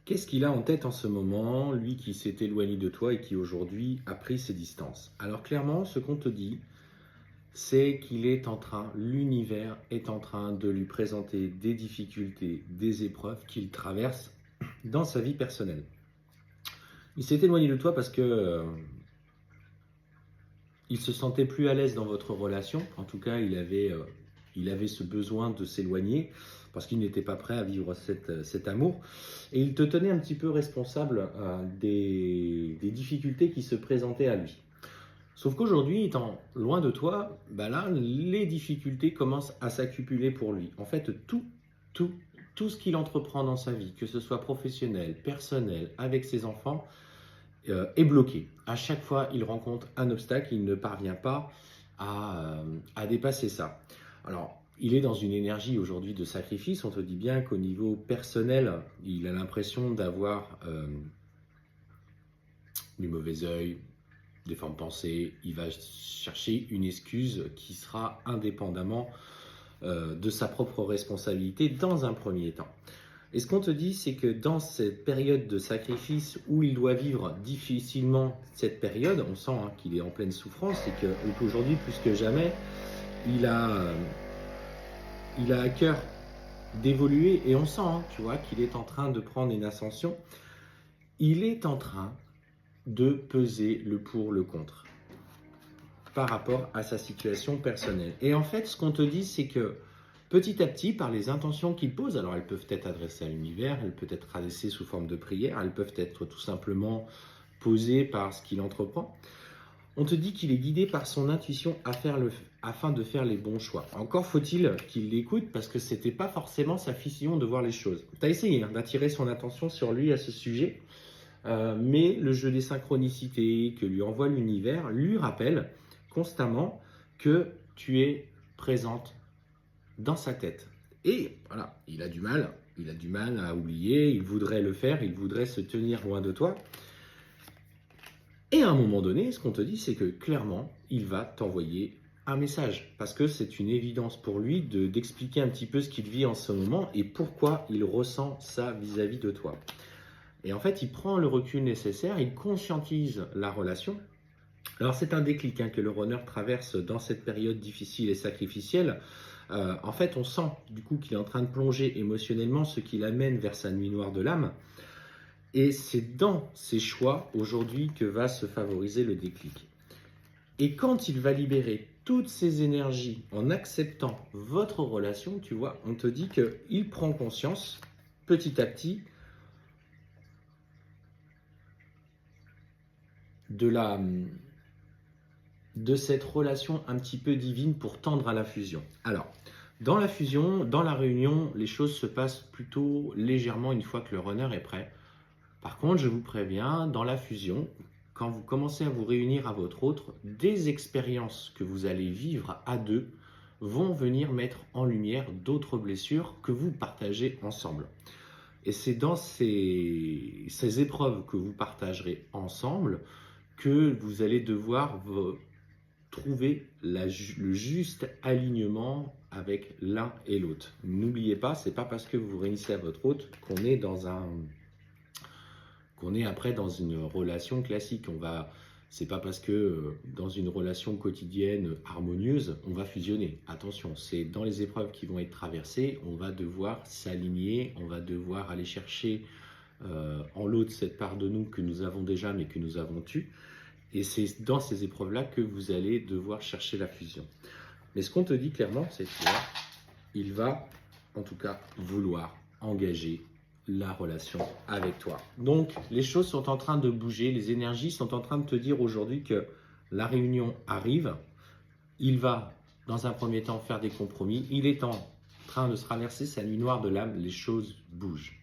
Qu'est-ce qu'il a en tête en ce moment, lui qui s'est éloigné de toi et qui aujourd'hui a pris ses distances? Alors clairement, ce qu'on te dit, c'est qu'il est en train, l'univers est en train de lui présenter des difficultés, des épreuves qu'il traverse dans sa vie personnelle. Il s'est éloigné de toi parce que il se sentait plus à l'aise dans votre relation. En tout cas, il avait ce besoin de s'éloigner parce qu'il n'était pas prêt à vivre cet amour. Et il te tenait un petit peu responsable des difficultés qui se présentaient à lui. Sauf qu'aujourd'hui, étant loin de toi, bah là, les difficultés commencent à s'accumuler pour lui. En fait, tout, tout ce qu'il entreprend dans sa vie, que ce soit professionnel, personnel, avec ses enfants, est bloqué. À chaque fois, il rencontre un obstacle, il ne parvient pas à dépasser ça. Alors, il est dans une énergie aujourd'hui de sacrifice. On te dit bien qu'au niveau personnel, il a l'impression d'avoir du mauvais œil, des formes de pensée. Il va chercher une excuse qui sera indépendamment de sa propre responsabilité dans un premier temps. Et ce qu'on te dit, c'est que dans cette période de sacrifice où il doit vivre difficilement cette période, on sent qu'il est en pleine souffrance et qu'aujourd'hui, plus que jamais, il a à cœur d'évoluer et on sent, tu vois, qu'il est en train de prendre une ascension. Il est en train de peser le pour, le contre par rapport à sa situation personnelle. Et en fait, ce qu'on te dit, c'est que petit à petit, par les intentions qu'il pose, alors elles peuvent être adressées à l'univers, elles peuvent être adressées sous forme de prière, elles peuvent être tout simplement posées par ce qu'il entreprend. On te dit qu'il est guidé par son intuition afin de faire les bons choix. Encore faut-il qu'il l'écoute parce que ce n'était pas forcément sa vision de voir les choses. Tu as essayé d'attirer son attention sur lui à ce sujet, mais le jeu des synchronicités que lui envoie l'univers lui rappelle constamment que tu es présente dans sa tête. Et voilà, il a du mal à oublier, il voudrait le faire, il voudrait se tenir loin de toi. Et à un moment donné, ce qu'on te dit, c'est que clairement, il va t'envoyer un message. Parce que c'est une évidence pour lui d'expliquer un petit peu ce qu'il vit en ce moment et pourquoi il ressent ça vis-à-vis de toi. Et en fait, il prend le recul nécessaire, il conscientise la relation. Alors c'est un déclic que le runner traverse dans cette période difficile et sacrificielle. En fait, on sent du coup qu'il est en train de plonger émotionnellement, ce qui l'amène vers sa nuit noire de l'âme. Et c'est dans ses choix aujourd'hui que va se favoriser le déclic. Et quand il va libérer toutes ses énergies en acceptant votre relation, tu vois, on te dit qu'il prend conscience petit à petit de cette relation un petit peu divine pour tendre à la fusion. Alors, dans la fusion, dans la réunion, les choses se passent plutôt légèrement une fois que le runner est prêt. Par contre, je vous préviens, dans la fusion, quand vous commencez à vous réunir à votre autre, des expériences que vous allez vivre à deux vont venir mettre en lumière d'autres blessures que vous partagez ensemble. Et c'est dans ces épreuves que vous partagerez ensemble que vous allez devoir trouver le juste alignement avec l'un et l'autre. N'oubliez pas, c'est pas parce que vous vous réunissez à votre hôte qu'on est après dans une relation classique. C'est pas parce que dans une relation quotidienne harmonieuse, on va fusionner. Attention, c'est dans les épreuves qui vont être traversées, on va devoir s'aligner, on va devoir aller chercher en l'autre cette part de nous que nous avons déjà mais que nous avons tue. Et c'est dans ces épreuves-là que vous allez devoir chercher la fusion. Mais ce qu'on te dit clairement, c'est qu'il va, en tout cas, vouloir engager la relation avec toi. Donc, les choses sont en train de bouger, les énergies sont en train de te dire aujourd'hui que la réunion arrive. Il va, dans un premier temps, faire des compromis. Il est en train de se traverser sa nuit noire de l'âme. Les choses bougent.